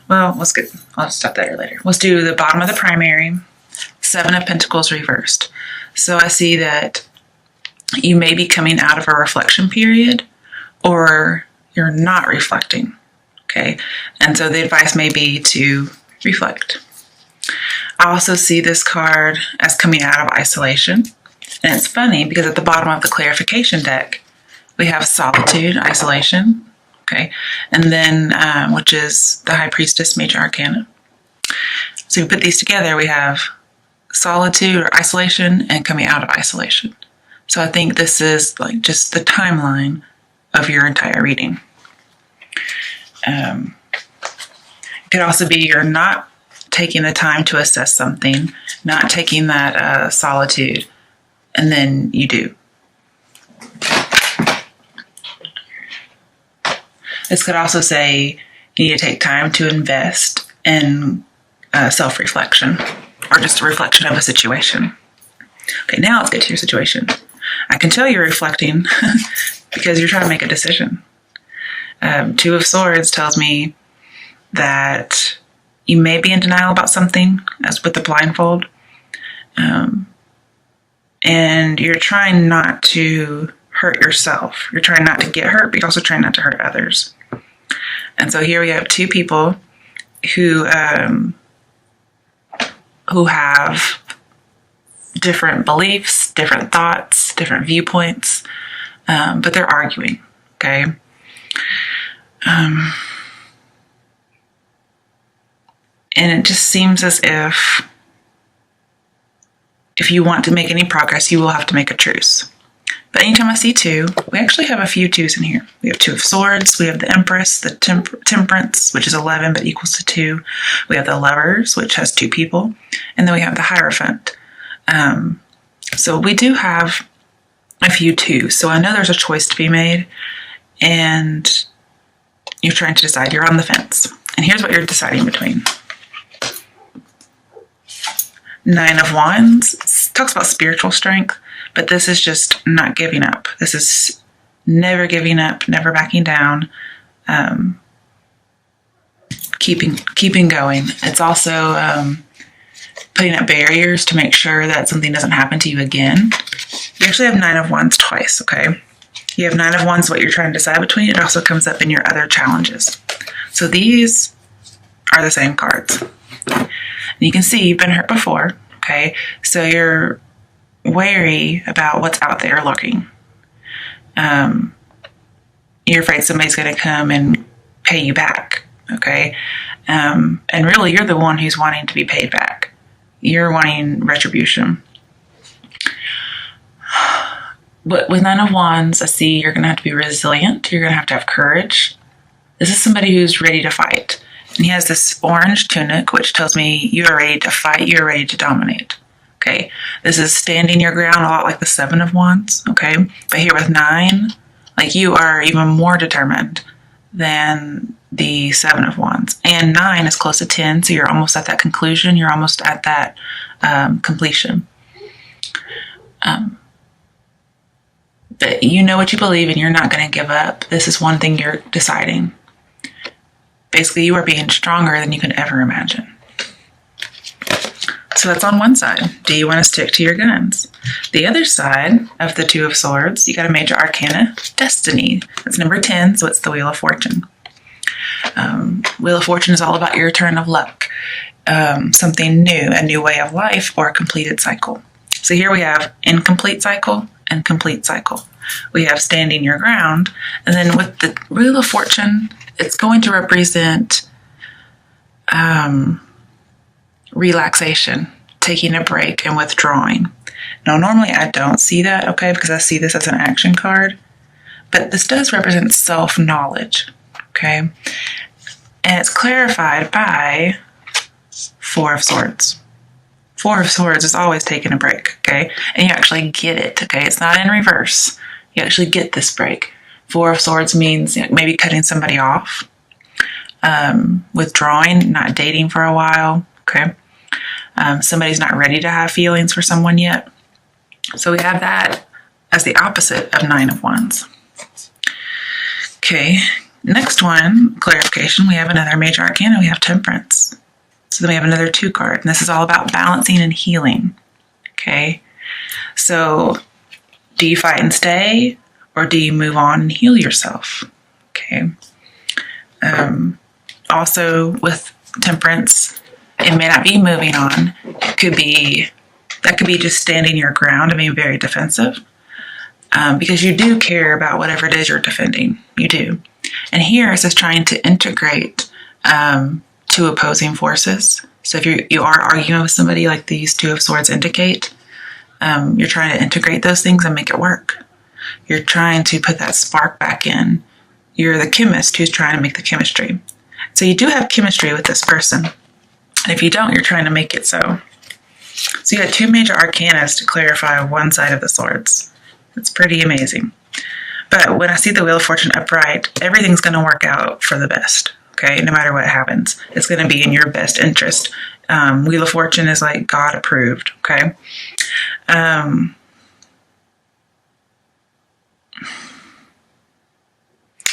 well, let's get, I'll stop there later. Let's do the bottom of the primary, 7 of Pentacles reversed. So I see that you may be coming out of a reflection period, or you're not reflecting, okay? And so the advice may be to reflect. I also see this card as coming out of isolation. And it's funny because at the bottom of the clarification deck, we have solitude, isolation, okay? And then, which is the High Priestess, Major Arcana. So we put these together, we have solitude or isolation and coming out of isolation. So I think this is like just the timeline of your entire reading. It could also be you're not taking the time to assess something, not taking that solitude, and then you do. This could also say you need to take time to invest in self-reflection, or just a reflection of a situation. Okay, now let's get to your situation. I can tell you're reflecting because you're trying to make a decision. 2 of Swords tells me that you may be in denial about something, as with the blindfold. And you're trying not to hurt yourself. You're trying not to get hurt, but you're also trying not to hurt others. And so here we have 2 people who have different beliefs, different thoughts, different viewpoints, but they're arguing, okay? And it just seems as if you want to make any progress, you will have to make a truce. But anytime I see 2, we actually have a few 2s in here. We have 2 of Swords, we have the Empress, the Temperance, which is 11 but equals to 2. We have the Lovers, which has 2 people. And then we have the Hierophant. So we do have a few 2s. So I know there's a choice to be made. And you're trying to decide. You're on the fence. And here's what you're deciding between. 9 of Wands. It talks about spiritual strength. But this is just not giving up. This is never giving up, never backing down, keeping going. It's also putting up barriers to make sure that something doesn't happen to you again. You actually have 9 of Wands twice, okay? You have 9 of Wands, what you're trying to decide between. It also comes up in your other challenges. So these are the same cards. And you can see you've been hurt before, okay? So you're wary about what's out there lurking. You're afraid somebody's going to come and pay you back, okay? And really, you're the one who's wanting to be paid back. You're wanting retribution. But with 9 of Wands, I see you're going to have to be resilient. You're going to have courage. This is somebody who's ready to fight. And he has this orange tunic, which tells me you are ready to fight. You're ready to dominate. Okay, this is standing your ground, a lot like the 7 of Wands, okay? But here with 9, like you are even more determined than the 7 of Wands. And 9 is close to 10, so you're almost at that conclusion. You're almost at that completion. But you know what you believe and you're not going to give up. This is one thing you're deciding. Basically, you are being stronger than you can ever imagine. So that's on one side. Do you want to stick to your guns? The other side of the 2 of Swords, you got a Major Arcana, Destiny. That's number 10, so it's the Wheel of Fortune. Wheel of Fortune is all about your turn of luck. Something new, a new way of life, or a completed cycle. So here we have incomplete cycle and complete cycle. We have standing your ground. And then with the Wheel of Fortune, it's going to represent relaxation, taking a break and withdrawing. Now, normally I don't see that, okay, because I see this as an action card, but this does represent self-knowledge, okay? And it's clarified by 4 of Swords. 4 of Swords is always taking a break, okay? And you actually get it, okay? It's not in reverse. You actually get this break. 4 of Swords means maybe cutting somebody off, withdrawing, not dating for a while, okay? Somebody's not ready to have feelings for someone yet. So we have that as the opposite of 9 of Wands. Okay, Next one, clarification, we have another major arcana. We have Temperance. So then we have another 2 card. And this is all about balancing and healing. Okay. So do you fight and stay, or do you move on and heal yourself? Okay. Also with Temperance, it may not be moving on. That could be just standing your ground and being very defensive. Because you do care about whatever it is you're defending. You do. And here it says trying to integrate 2 opposing forces. So if you are arguing with somebody, like these 2 of Swords indicate, you're trying to integrate those things and make it work. You're trying to put that spark back in. You're the chemist who's trying to make the chemistry. So you do have chemistry with this person. And if you don't, you're trying to make it so. So you got 2 major arcanas to clarify one side of the Swords. It's pretty amazing. But when I see the Wheel of Fortune upright, everything's going to work out for the best. Okay, no matter what happens, it's going to be in your best interest. Wheel of Fortune is like God approved. Okay.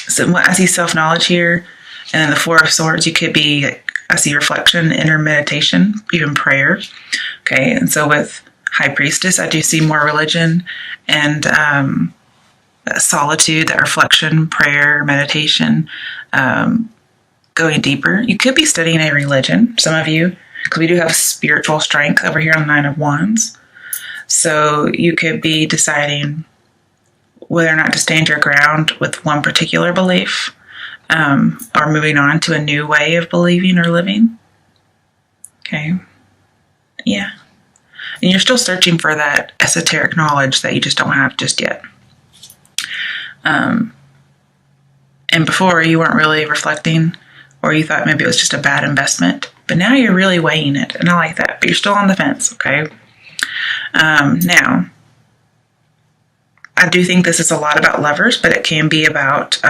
So I see self-knowledge here, and then the 4 of Swords. You could be, I see reflection, inner meditation, even prayer. Okay, and so with High Priestess, I do see more religion and solitude, that reflection, prayer, meditation, going deeper. You could be studying a religion, some of you, because we do have spiritual strength over here on 9 of Wands. So you could be deciding whether or not to stand your ground with one particular belief, or moving on to a new way of believing or living. Okay. Yeah. And you're still searching for that esoteric knowledge that you just don't have just yet. And before, you weren't really reflecting, or you thought maybe it was just a bad investment. But now you're really weighing it, and I like that. But you're still on the fence, okay? Now, I do think this is a lot about lovers, but it can be about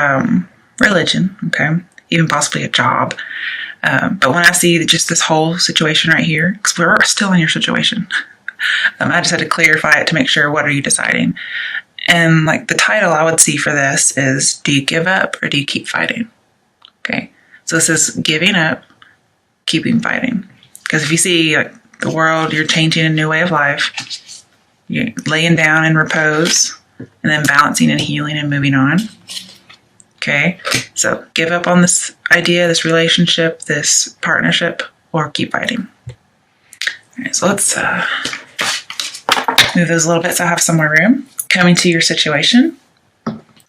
religion, okay? Even possibly a job. But when I see just this whole situation right here, because we're still in your situation, I just had to clarify it to make sure, what are you deciding? And like the title I would see for this is, do you give up or do you keep fighting? Okay. So this is giving up, keeping fighting. Because if you see like the world, you're changing a new way of life, you're laying down in repose, and then balancing and healing and moving on. Okay. So give up on this idea, this relationship, this partnership, or keep fighting. All right. So let's move those a little bit so I have some more room. Coming to your situation,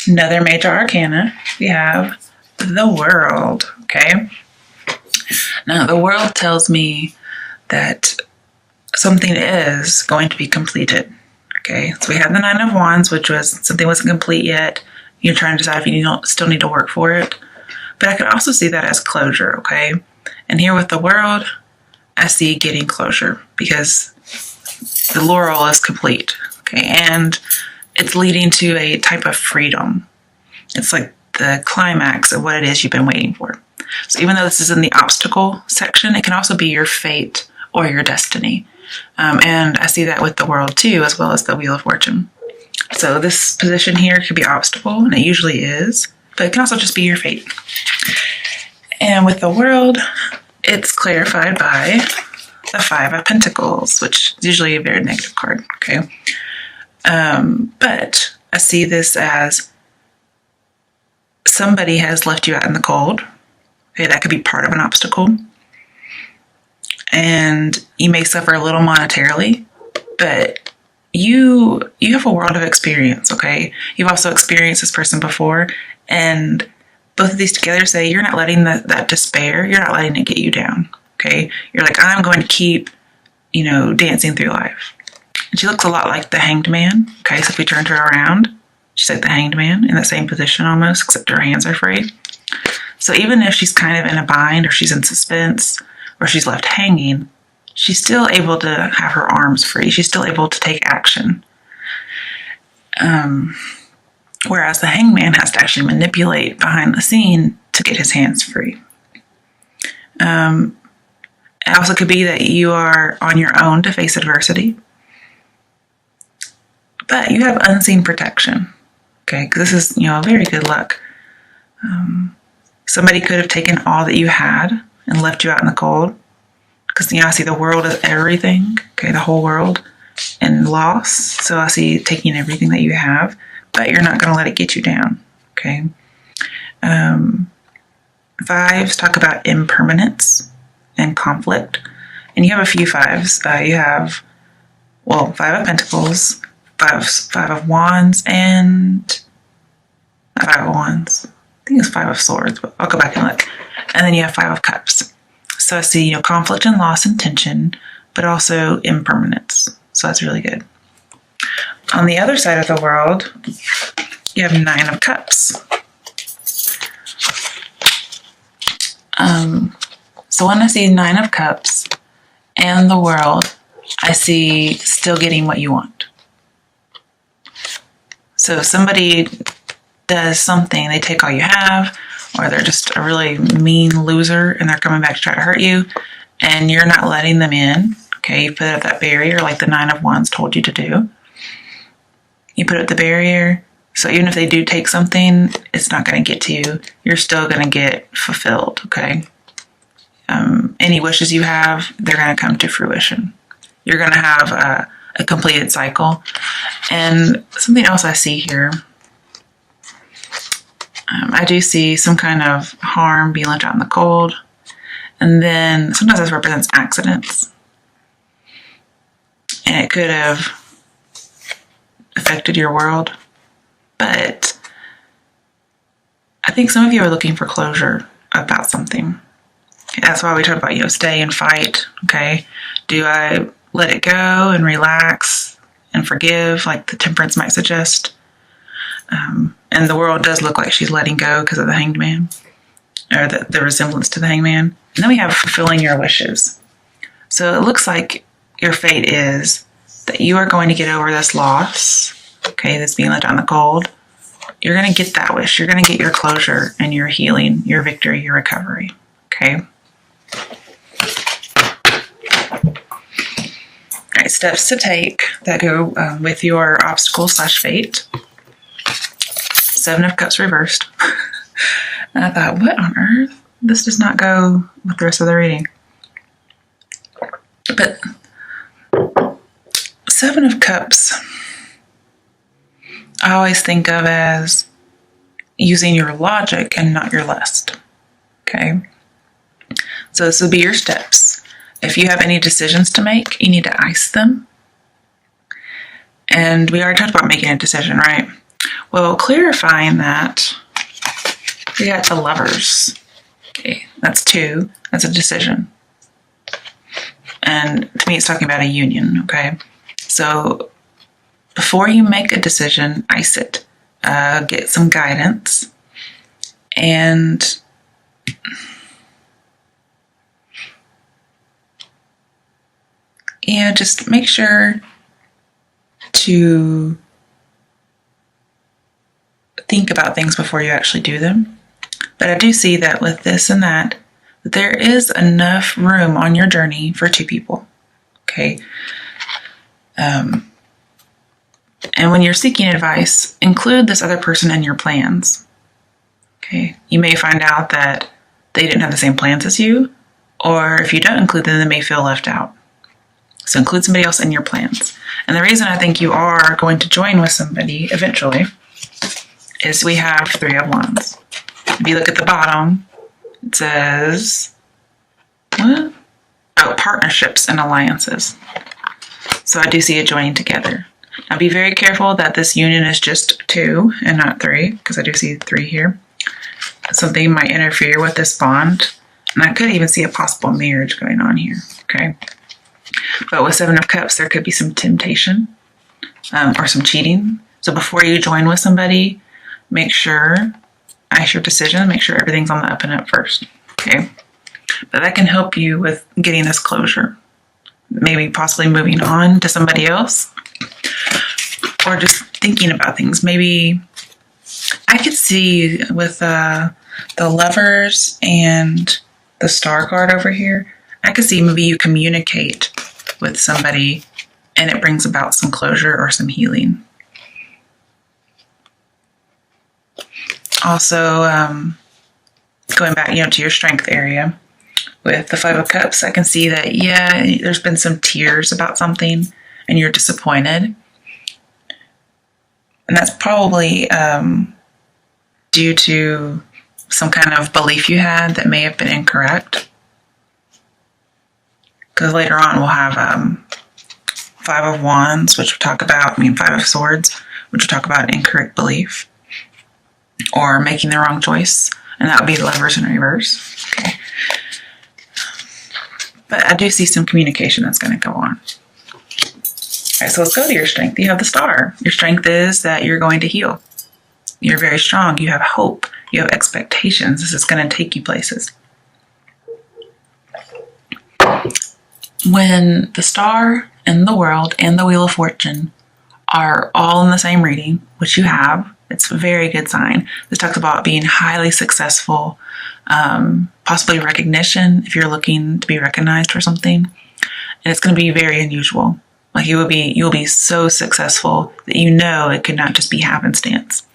another major arcana, we have the World, okay? Now, the World tells me that something is going to be completed, okay? So we have the 9 of Wands, which was something wasn't complete yet. You're trying to decide if you still need to work for it. But I could also see that as closure, okay? And here with the World, I see getting closure because the laurel is complete, okay? And it's leading to a type of freedom. It's like the climax of what it is you've been waiting for. So even though this is in the obstacle section, it can also be your fate or your destiny. And I see that with the World too, as well as the Wheel of Fortune. So this position here could be obstacle, and it usually is, but it can also just be your fate. And with the World, it's clarified by the 5 of Pentacles, which is usually a very negative card, okay? But I see this as somebody has left you out in the cold. Okay, that could be part of an obstacle. And you may suffer a little monetarily, but you have a world of experience, okay? You've also experienced this person before, and both of these together say you're not letting that despair, you're not letting it get you down, okay? You're like, I'm going to keep, dancing through life. And she looks a lot like the Hanged Man. Okay, so if we turned her around, she's like the Hanged Man in the same position almost, except her hands are free. So even if she's kind of in a bind, or she's in suspense, or she's left hanging, she's still able to have her arms free. She's still able to take action. Whereas the Hanged Man has to actually manipulate behind the scene to get his hands free. It also could be that you are on your own to face adversity. But you have unseen protection, okay? Because this is, very good luck. Somebody could have taken all that you had and left you out in the cold. Because, I see the world as everything, okay, the whole world, and loss. So I see taking everything that you have, but you're not going to let it get you down, okay? Fives talk about impermanence and conflict. And you have a few fives. You have, Five of Pentacles, Five of Wands, and not Five of Wands. I think it's Five of Swords, but I'll go back and look. And then you have Five of Cups. So I see, conflict and loss and tension, but also impermanence. So that's really good. On the other side of the world, you have Nine of Cups. So when I see Nine of Cups and the world, I see still getting what you want. So if somebody does something, they take all you have, or they're just a really mean loser and they're coming back to try to hurt you, and you're not letting them in, okay, you put up that barrier like the Nine of Wands told you to do. You put up the barrier, so even if they do take something, it's not going to get to you. You're still going to get fulfilled, okay? Any wishes you have, they're going to come to fruition. You're going to have a completed cycle. And something else I see here, I do see some kind of harm being left out in the cold. And then sometimes this represents accidents. And it could have affected your world. But I think some of you are looking for closure about something. That's why we talk about, stay and fight, okay? Do I let it go and relax and forgive, like the Temperance might suggest? And the world does look like she's letting go because of the Hanged Man, or the resemblance to the Hanged Man. And then we have fulfilling your wishes. So it looks like your fate is that you are going to get over this loss, okay, that's being left out in the cold. You're going to get that wish. You're going to get your closure and your healing, your victory, your recovery, okay? All right, steps to take that go with your obstacle/fate. Seven of Cups reversed. And I thought, what on earth? This does not go with the rest of the reading. But Seven of Cups, I always think of as using your logic and not your lust. Okay? So this will be your steps. If you have any decisions to make, you need to ice them. And we already talked about making a decision, right? Well, clarifying that, we got the Lovers. Okay, that's two. That's a decision. And to me, it's talking about a union, okay? So before you make a decision, ice it. Get some guidance. And just make sure to think about things before you actually do them. But I do see that with this and that there is enough room on your journey for two people. Okay. And when you're seeking advice, include this other person in your plans. Okay. You may find out that they didn't have the same plans as you, or if you don't include them, they may feel left out. So include somebody else in your plans. And the reason I think you are going to join with somebody eventually is we have Three of Wands. If you look at the bottom, it says, what? Oh, partnerships and alliances. So I do see it joining together. Now be very careful that this union is just two and not three, because I do see three here. Something might interfere with this bond. And I could even see a possible marriage going on here, okay? But with Seven of Cups, there could be some temptation or some cheating. So before you join with somebody, make sure, ice your decision, make sure everything's on the up and up first, okay? But that can help you with getting this closure. Maybe possibly moving on to somebody else, or just thinking about things. Maybe I could see with the Lovers and the Star card over here, I could see maybe you communicate with somebody and it brings about some closure or some healing. going back, to your strength area. With the Five of Cups, I can see that, there's been some tears about something and you're disappointed. And that's probably due to some kind of belief you had that may have been incorrect. Because later on we'll have Five of Wands, which will talk about, Five of Swords, which will talk about incorrect belief or making the wrong choice. And that would be Lovers in reverse. Okay. But I do see some communication that's going to go on. All right, so let's go to your strength. You have the Star. Your strength is that you're going to heal. You're very strong. You have hope. You have expectations. This is going to take you places. When the Star and the World and the Wheel of Fortune are all in the same reading, which you have, it's a very good sign. This talks about being highly successful, possibly recognition if you're looking to be recognized for something. And it's going to be very unusual. Like you'll be so successful that it could not just be happenstance.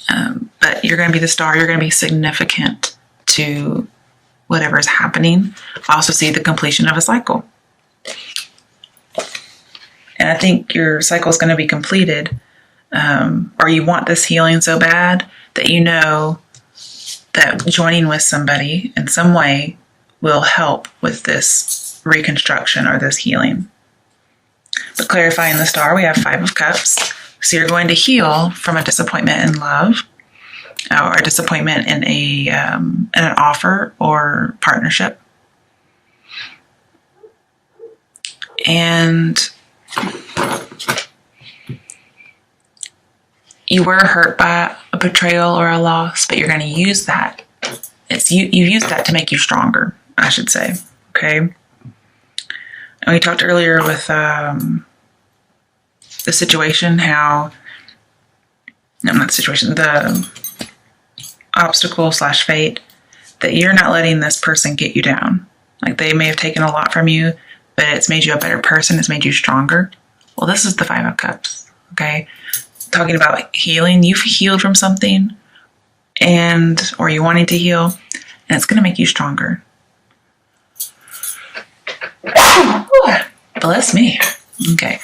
But you're going to be the Star. You're going to be significant to whatever is happening. I also see the completion of a cycle. And I think your cycle is going to be completed, or you want this healing so bad that that joining with somebody in some way will help with this reconstruction or this healing. But clarifying the Star, we have Five of Cups. So you're going to heal from a disappointment in love or a disappointment in an offer or partnership. And you were hurt by a betrayal or a loss, but you're going to use that. You've used that to make you stronger, I should say. Okay. And we talked earlier with the obstacle / fate, that you're not letting this person get you down. Like they may have taken a lot from you, but it's made you a better person. It's made you stronger. Well, this is the Five of Cups. Okay. Talking about healing. You've healed from something or you're wanting to heal, and it's going to make you stronger. Bless me. Okay.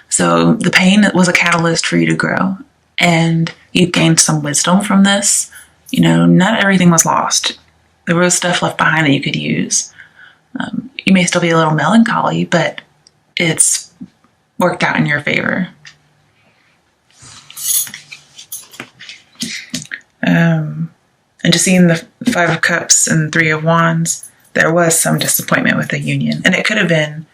So the pain was a catalyst for you to grow, and you gained some wisdom from this. Not everything was lost. There was stuff left behind that you could use. You may still be a little melancholy, but it's worked out in your favor. And just seeing the Five of Cups and Three of Wands, there was some disappointment with the union. And it could have been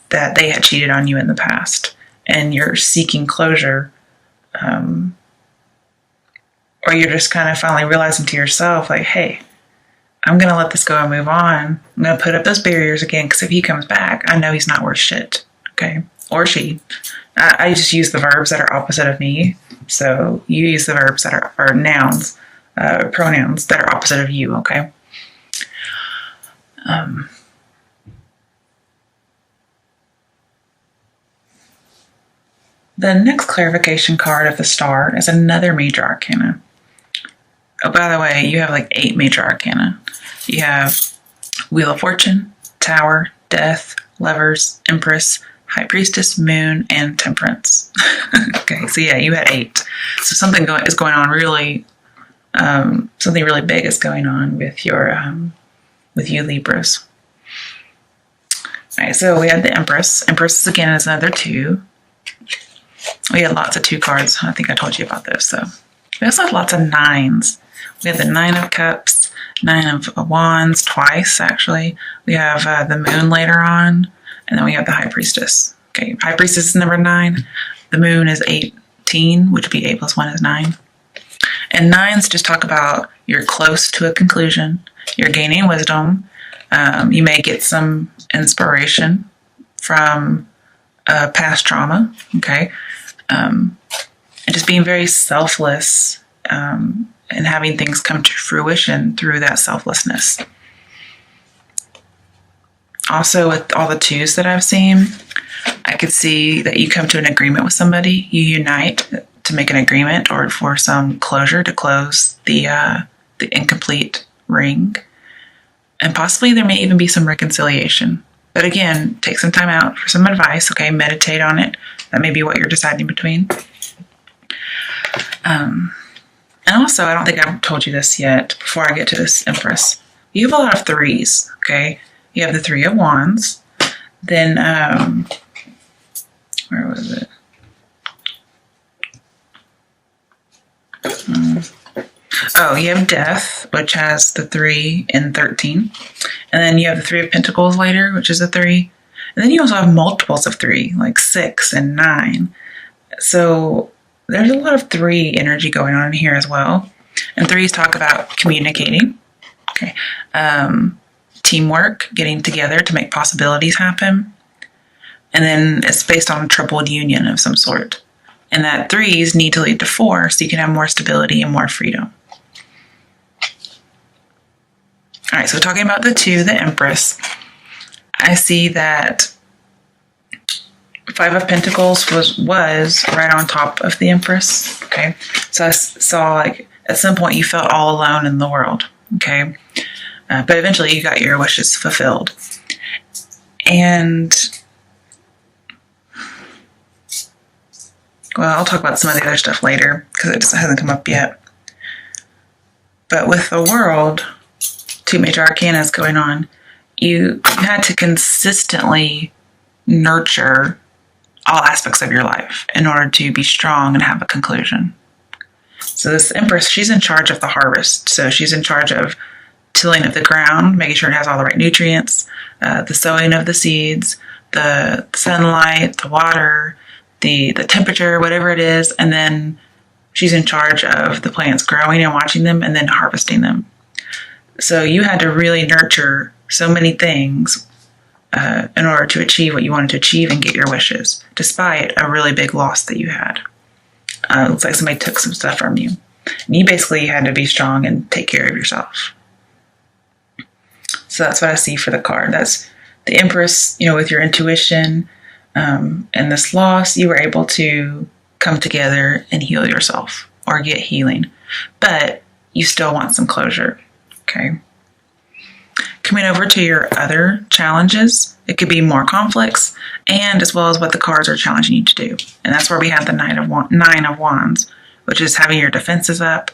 that they had cheated on you in the past and you're seeking closure. Or you're just kind of finally realizing to yourself, like, hey, I'm going to let this go and move on. I'm going to put up those barriers again, because if he comes back, I know he's not worth shit. Okay? Or she. I just use the verbs that are opposite of me. So you use the verbs that are nouns, pronouns that are opposite of you, okay? The next clarification card of the Star is another major arcana. Oh, by the way, you have like 8 major arcana. You have Wheel of Fortune, Tower, Death, Lovers, Empress, High Priestess, Moon, and Temperance. Okay, so yeah, you had 8. So something is going on really, something really big is going on with with you Libras. All right, so we had the Empress. Empress again is another 2. We had lots of 2 cards. I think I told you about this. So we also had lots of 9s. We had the 9 of Cups, 9 of Wands, twice actually. We have the Moon later on, and then we have the High Priestess. Okay, High Priestess is number 9. The Moon is 18, which would be 8 plus 1 is 9. And 9s just talk about you're close to a conclusion. You're gaining wisdom. You may get some inspiration from past trauma. Okay, and just being very selfless and having things come to fruition through that selflessness. Also, with all the 2s that I've seen, I could see that you come to an agreement with somebody, you unite to make an agreement or for some closure to close the incomplete ring. And possibly there may even be some reconciliation. But again, take some time out for some advice, okay? Meditate on it. That may be what you're deciding between. And also, I don't think I've told you this yet before I get to this Empress. You have a lot of threes, okay? You have the Three of Wands. Then, where was it? Oh, you have Death, which has the 3 and 13. And then you have the Three of Pentacles later, which is a 3. And then you also have multiples of 3, like 6 and 9. So there's a lot of 3 energy going on in here as well. And 3s talk about communicating, okay, teamwork, getting together to make possibilities happen. And then it's based on a tripled union of some sort. And that 3s need to lead to 4 so you can have more stability and more freedom. All right, so talking about the 2, the Empress, I see that 5 of Pentacles was right on top of the Empress, okay? So I saw, like, at some point you felt all alone in the world, okay? But eventually you got your wishes fulfilled. And, well, I'll talk about some of the other stuff later because it just hasn't come up yet. But with the World, 2 major arcanas going on, you had to consistently nurture all aspects of your life in order to be strong and have a conclusion. So this Empress, she's in charge of the harvest. So she's in charge of tilling of the ground, making sure it has all the right nutrients, the sowing of the seeds, the sunlight, the water, the temperature, whatever it is. And then she's in charge of the plants growing and watching them and then harvesting them. So you had to really nurture so many things in order to achieve what you wanted to achieve and get your wishes, despite a really big loss that you had. It looks like somebody took some stuff from you. And you basically had to be strong and take care of yourself. So that's what I see for the card. That's the Empress, with your intuition and this loss, you were able to come together and heal yourself or get healing. But you still want some closure. Okay. Coming over to your other challenges, it could be more conflicts and as well as what the cards are challenging you to do. And that's where we have the Nine of Wands, which is having your defenses up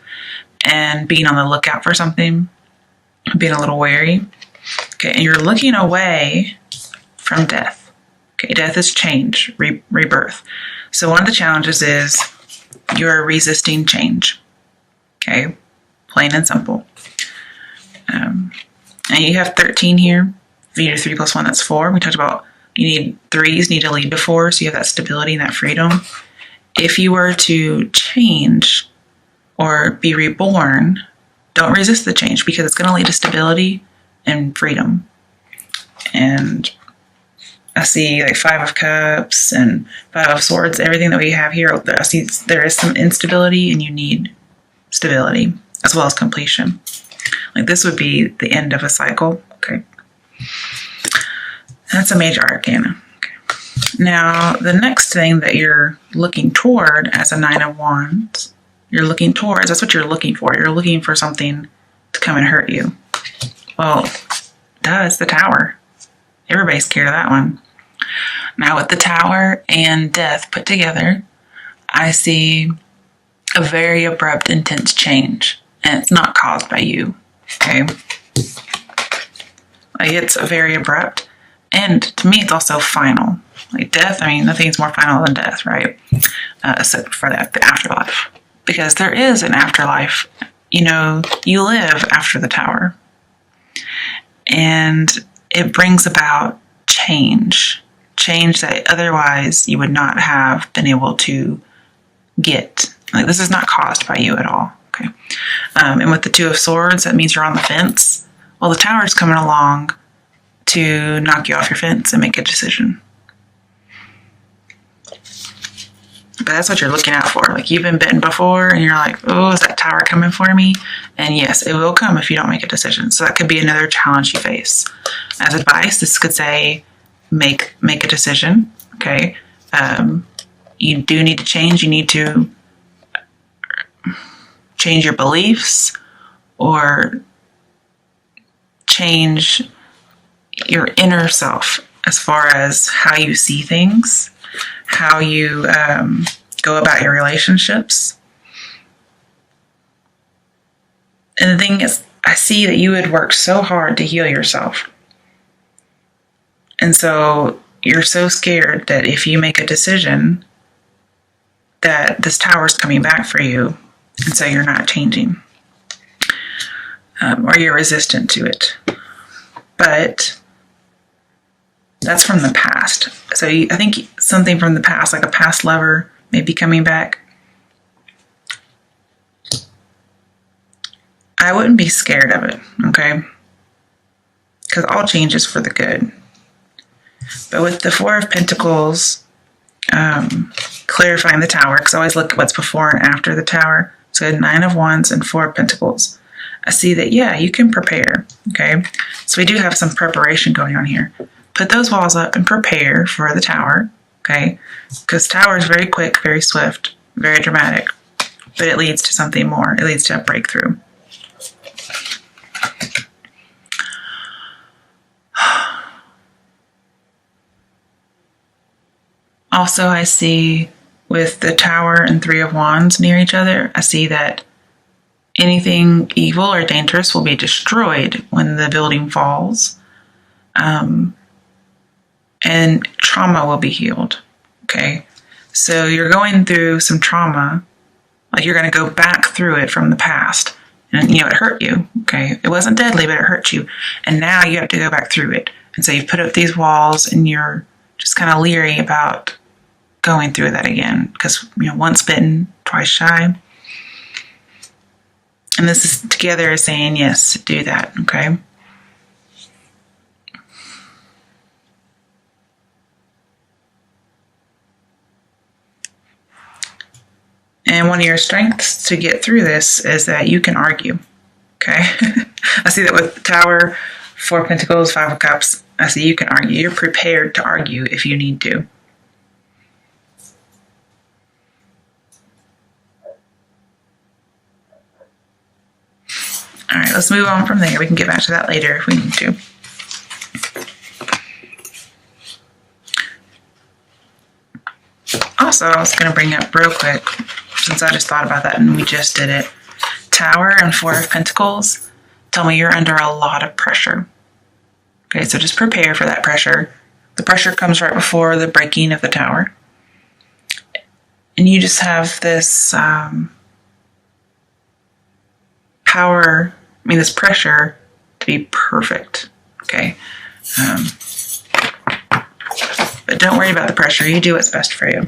and being on the lookout for something, being a little wary. Okay, and you're looking away from death. Okay, death is change, rebirth. So one of the challenges is you're resisting change. Okay, plain and simple. And you have 13 here. If you do 3 + 1, that's 4. We talked about threes need to lead to 4, so you have that stability and that freedom. If you were to change or be reborn, don't resist the change because it's going to lead to stability and freedom. And I see like 5 of Cups and 5 of Swords, everything that we have here. I see there is some instability and you need stability as well as completion. Like this would be the end of a cycle. Okay. That's a major arcana. Okay. Now, the next thing that you're looking toward as a 9 of Wands, that's what you're looking for. You're looking for something to come and hurt you. Well, it's the Tower. Everybody's scared of that one. Now, with the Tower and Death put together, I see a very abrupt, intense change. And it's not caused by you. Okay. Like it's very abrupt. And to me, it's also final. Like death, nothing's more final than death, right? Except for the afterlife. Because there is an afterlife. You live after the Tower. And it brings about change. Change that otherwise you would not have been able to get. Like this is not caused by you at all. Okay. And with the 2 of Swords, that means you're on the fence. Well, the Tower's coming along to knock you off your fence and make a decision. But that's what you're looking out for. Like you've been bitten before and you're like, oh, is that Tower coming for me? And yes, it will come if you don't make a decision. So that could be another challenge you face. As advice, this could say, make a decision. Okay. You do need to change. You need to change your beliefs or change your inner self as far as how you see things, how you go about your relationships. And the thing is, I see that you had worked so hard to heal yourself. And so you're so scared that if you make a decision that this tower's coming back for you, and so you're not changing. Or you're resistant to it. But that's from the past. So I think something from the past, like a past lover, may be coming back. I wouldn't be scared of it, okay? Because all change is for the good. But with the Four of Pentacles, clarifying the tower, because I always look at what's before and after the tower. So 9 of Wands and 4 of Pentacles. I see that, yeah, you can prepare, okay? So we do have some preparation going on here. Put those walls up and prepare for the tower, okay? Because tower is very quick, very swift, very dramatic, but it leads to something more. It leads to a breakthrough. Also, I see with the tower and 3 of Wands near each other, I see that anything evil or dangerous will be destroyed when the building falls. And trauma will be healed. Okay. So you're going through some trauma, like you're going to go back through it from the past. And, it hurt you. Okay. It wasn't deadly, but it hurt you. And now you have to go back through it. And so you've put up these walls and you're just kind of leery about going through that again. Because, once bitten, twice shy. And this is together is saying, yes, do that, okay? And one of your strengths to get through this is that you can argue, okay? I see that with the Tower, 4 of Pentacles, 5 of Cups. I see you can argue. You're prepared to argue if you need to. All right, let's move on from there. We can get back to that later if we need to. Also, I was going to bring up real quick, since I just thought about that and we just did it. Tower and 4 of Pentacles tell me you're under a lot of pressure. Okay, so just prepare for that pressure. The pressure comes right before the breaking of the tower. And you just have this this pressure to be perfect, okay? But don't worry about the pressure. You do what's best for you.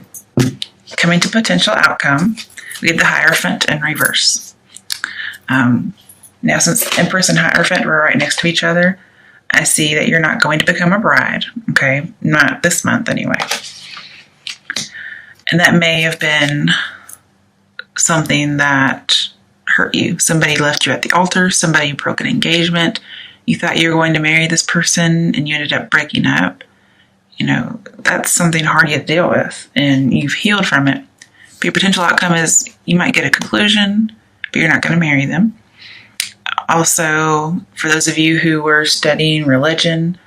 Coming to potential outcome, we have the Hierophant in reverse. Now, since Empress and Hierophant were right next to each other, I see that you're not going to become a bride, okay? Not this month, anyway. And that may have been something that hurt you. Somebody left you at the altar. Somebody broke an engagement. You thought you were going to marry this person and you ended up breaking up. That's something hard you have to deal with, and you've healed from it. But your potential outcome is you might get a conclusion, but you're not going to marry them. Also, for those of you who were studying religion,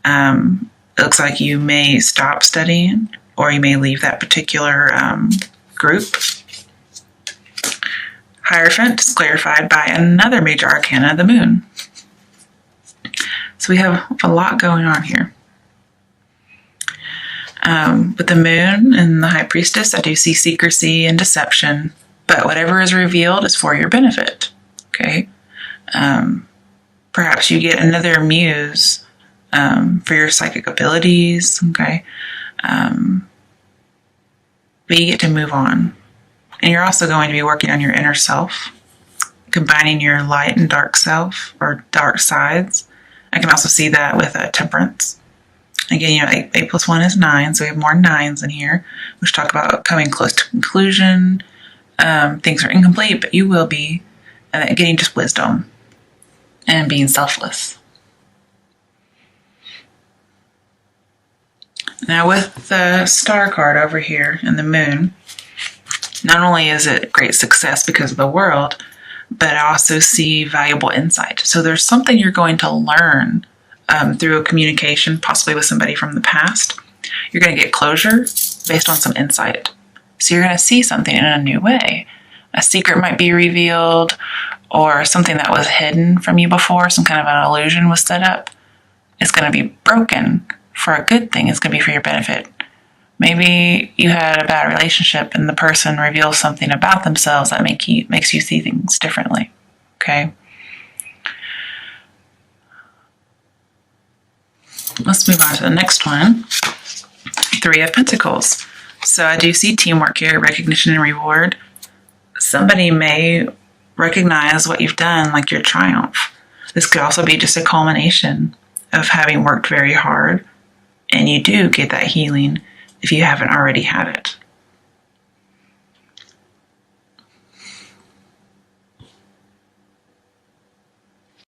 it looks like you may stop studying, or you may leave that particular group. Hierophant is clarified by another major arcana, the moon. So we have a lot going on here. With the moon and the high priestess, I do see secrecy and deception, but whatever is revealed is for your benefit, okay? Perhaps you get another muse for your psychic abilities, okay? But you get to move on. And you're also going to be working on your inner self, combining your light and dark self, or dark sides. I can also see that with Temperance. Again, 8 plus 1 is 9, so we have more 9s in here, which talk about coming close to conclusion. Things are incomplete, but you will be. And getting just wisdom and being selfless. Now with the star card over here and the moon, not only is it great success because of the world, but I also see valuable insight. So there's something you're going to learn through a communication, possibly with somebody from the past. You're going to get closure based on some insight. So you're going to see something in a new way. A secret might be revealed, or something that was hidden from you before, some kind of an illusion was set up. It's going to be broken for a good thing. It's going to be for your benefit. Maybe you had a bad relationship and the person reveals something about themselves that makes you see things differently. Okay? Let's move on to the next one. 3 of Pentacles. So I do see teamwork here, recognition and reward. Somebody may recognize what you've done, like your triumph. This could also be just a culmination of having worked very hard, and you do get that healing if you haven't already had it.